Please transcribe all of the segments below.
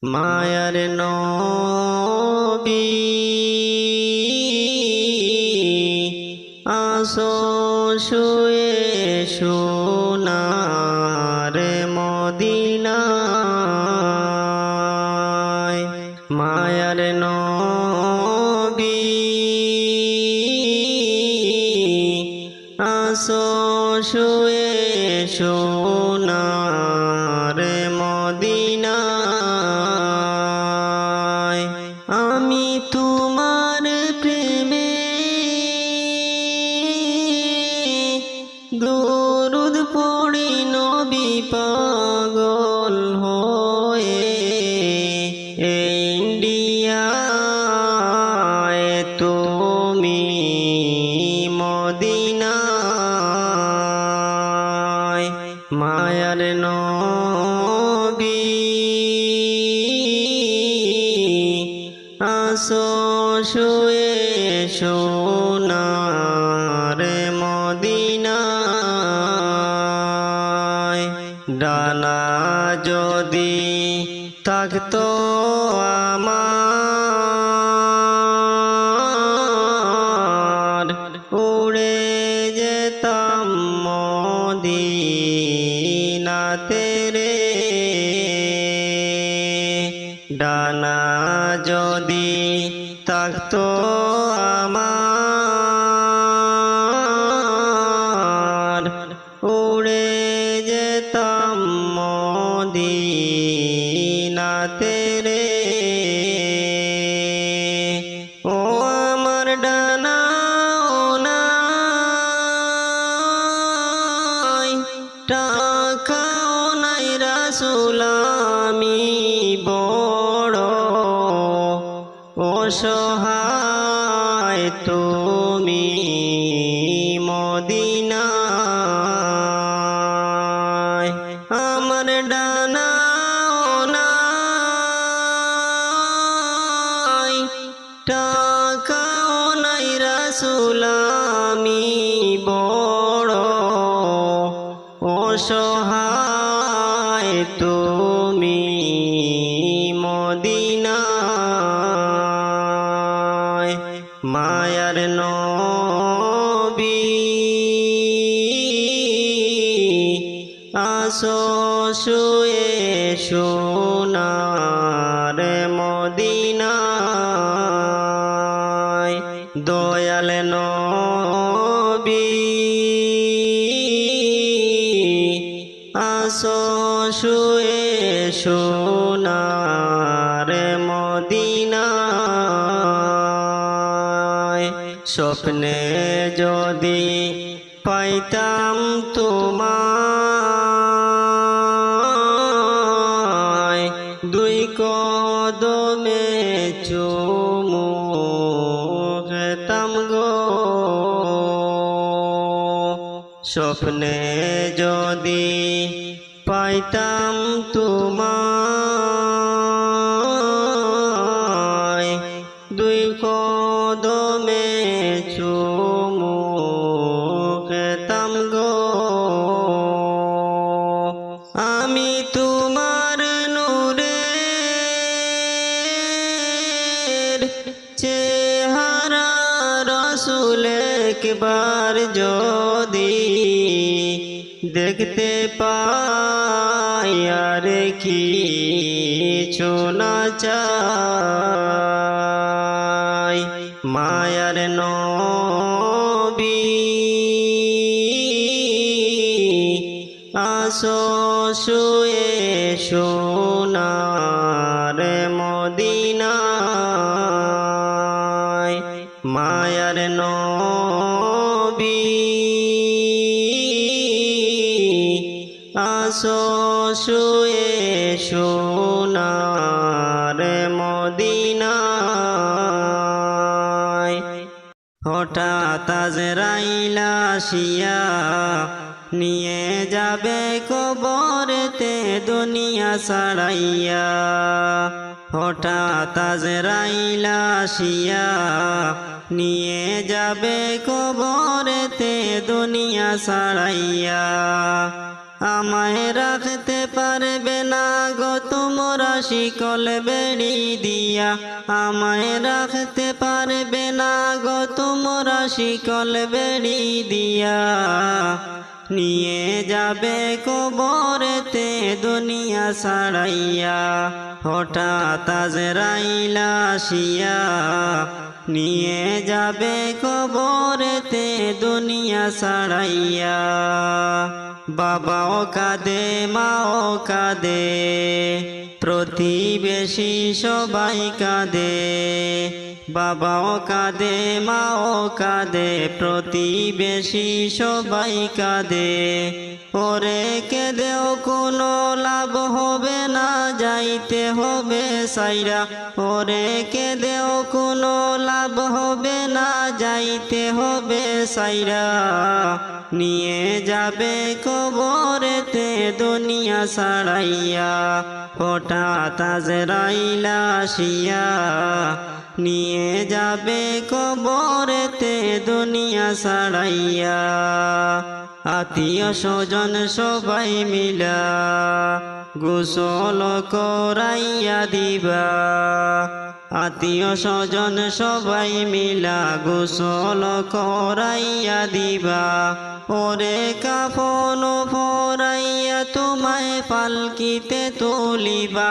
মায়ার নবী আসো শুয়ে সোনার মদিনায়। মায়ার নবী আসো শুয়ে সোনার মদিনায়। আমি তোমার প্রেমে দরুদ পড়ি নবী পাগল হয়ে। ইন্ডিয়ায় তুমি মদিনায়। মায়ার নবী আসো শুয়ে সোনার মদিনায়। ডানা যদি থাকতো আমার উড়ে যেতাম মদিনাতে রে। ডানা যদি থাকতো আমার উড়ে যেতাম মদিনাতে রে। ও আমার ডানা নাই, টাকাও নাই রাসূল, আমি বড় অসহায় তুমি মদিনায়। আমার ডানা নাই, টাকাও নাই রাসূল, আমি বড় অসহায় তুমি মদিনায়। মায়ার নবী আসো শুয়ে সোনার মদিনায়। দয়াল নবী আসো শুয়ে সোনার মদিনায়। স্বপ্নে যদি পাইতাম তোমায়, দুই কদমে চুমু খেতাম গো। স্বপ্নে যদি পাইতাম তোমায়, দুই কদমে চুমু খেতাম গো। আমি তোমার নূরের চেহারা রাসূল একবার যদি দেখতে পাই, আর কিছু না চাই। মায়ার নবী আসো শুয়ে সোনার মদিনায়। মায়ার নবী আসো শুয়ে সোনার মদিনায়। হঠাৎ আজরাইল আসিয়া নিয়ে যাবে কবরেতে দুনিয়া ছাড়াইয়া। হঠাৎ আজরাইল আসিয়া নিয়ে যাবে কবরেতে দুনিয়া ছাড়াইয়া। আমায় রাখতে পারবে না গো তোমরা শিকল বেড়ি দিয়া, আমায় রাখতে পারবে না গো তোমরা শিকল বেড়ি দিয়া। নিয়ে যাবে কবরেতে দুনিয়া ছাড়াইয়া, হঠাৎ আজরাইল আসিয়া নিয়ে যাবে কবরেতে দুনিয়া ছাড়াইয়া। বাবাও কাঁদে মাও কাঁদে প্রতিবেশী সবাই কাঁদে, বাবাও কাঁদে মাও কাঁদে প্রতিবেশী সবাই কাঁদে। ওরে কেঁদেও কোনো লাভ হবে না, যাইতে হবে সাইরা। ওরে কেঁদেও কোনো লাভ হবে না, যাইতে হবে সাইরা। নিয়ে যাবে কবরেতে দুনিয়া ছাড়াইয়া, হঠাৎ আজরাইল আসিয়া নিয়ে যাবে কবরেতে দুনিয়া ছাড়াইয়া। আত্মীয় স্বজন সবাই মিলা গোসল করাইয়া দিবা, আত্মীয় স্বজন সবাই মিলা গোসল করাইয়া দিবা। ওরে কাফন পরাইয়া তোমায় পালকিতে তুলিবা,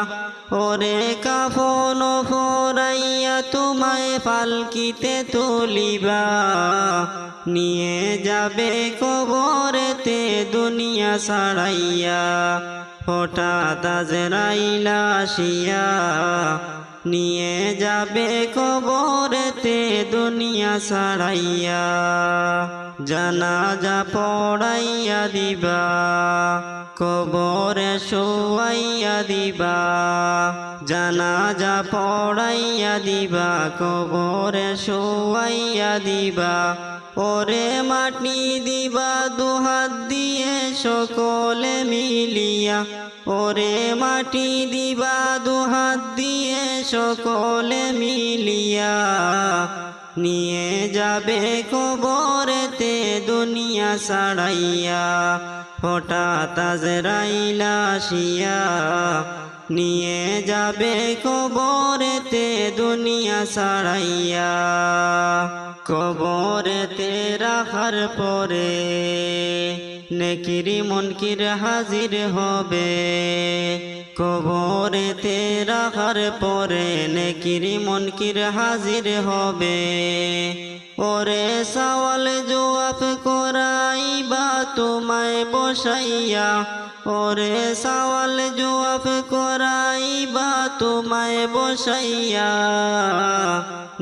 ওরে কাফন পরাইয়া তোমায় পালকিতে তুলিবা। নিয়ে যাবে কবরেতে দুনিয়া ছাড়াইয়া, হঠাৎ আজরাইল আসিয়া নিয়ে যাবে কবরেতে দুনিয়া ছাড়াইয়া। জানাজা পড়াইয়া দিবা, কবরে শোয়াইয়া দিবা, জানাজা পড়াইয়া দিবা, কবরে শোয়াইয়া দিবা। ওরে মাটি দিবা দুহাত দিয়ে সকলে মিলিয়া, ওরে মাটি দিবা দুহাত দিয়ে সকলে মিলিয়া। নিয়ে যাবে কবরেতে দুনিয়া ছাড়াইয়া, হঠাৎ আজরাইল আসিয়া নিয়ে যাবে কবরেতে দুনিয়া ছাড়াইয়া। কবরেতে রাখার পরে নেকির মুনকির হাজির হবে, কবরেতে রাখার পরে নেকির মুনকির হাজির হবে। ওরে সওয়াল জবাব করাইবা তোমায় বসাইয়া, ওরে সওয়াল জবাব করাইবা তোমায় বসাইয়া।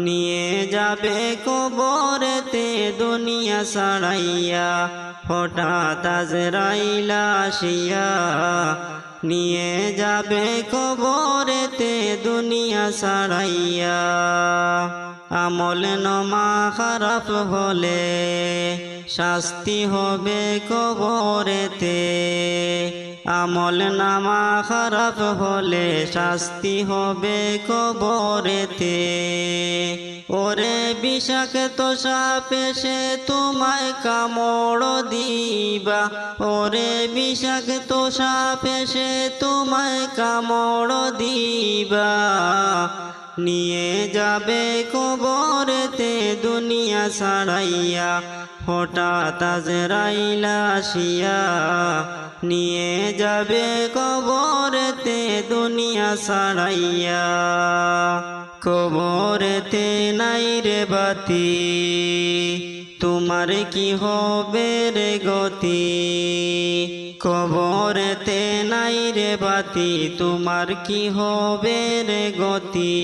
নিয়ে যাবে কবরেতে দুনিয়া ছাড়াইয়া, হঠাৎ আজরাইল আসিয়া নিয়ে যাবে কবরেতে দুনিয়া ছাড়াইয়া। আমল নামা খারাপ হলে শাস্তি হবে কবরেতে, আমল নামা খারাপ হলে শাস্তি হবে কবরেতে। ওরে বিষাক্ত সাপ এসে তোমায় কামড় দিবা, ওরে বিষাক্ত সাপ এসে তোমায় কামড় দিবা। নিয়ে যাবে কবরেতে দুনিয়া ছাড়াইয়া, হঠাৎ আজরাইল আসিয়া নিয়ে যাবে কবরেতে দুনিয়া ছাড়াইয়া। কবরেতে নাই রে বাতি, তোমার কি হবে রে গতি। কবরেতে নাই রে বাতি, তোমার কি হবে রে গতি।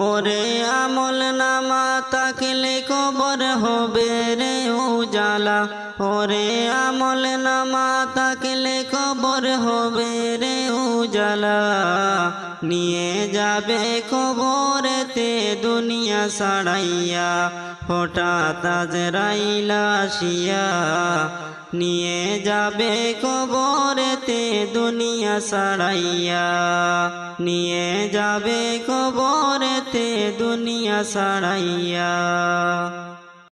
ওরে আমল নামা তাকলে কবর হবে রে উজালা, ওরে আমল নামা তাকলে কবর হবে রে উজালা। নিয়ে যাবে কবরেতে দুনিয়া ছাড়াইয়া, হঠাৎ আজরাইল আসিয়া নিয়ে যাবে কবরেতে দুনিয়া ছাড়াইয়া, নিয়ে যাবে কবরেতে দুনিয়া ছাড়াইয়া।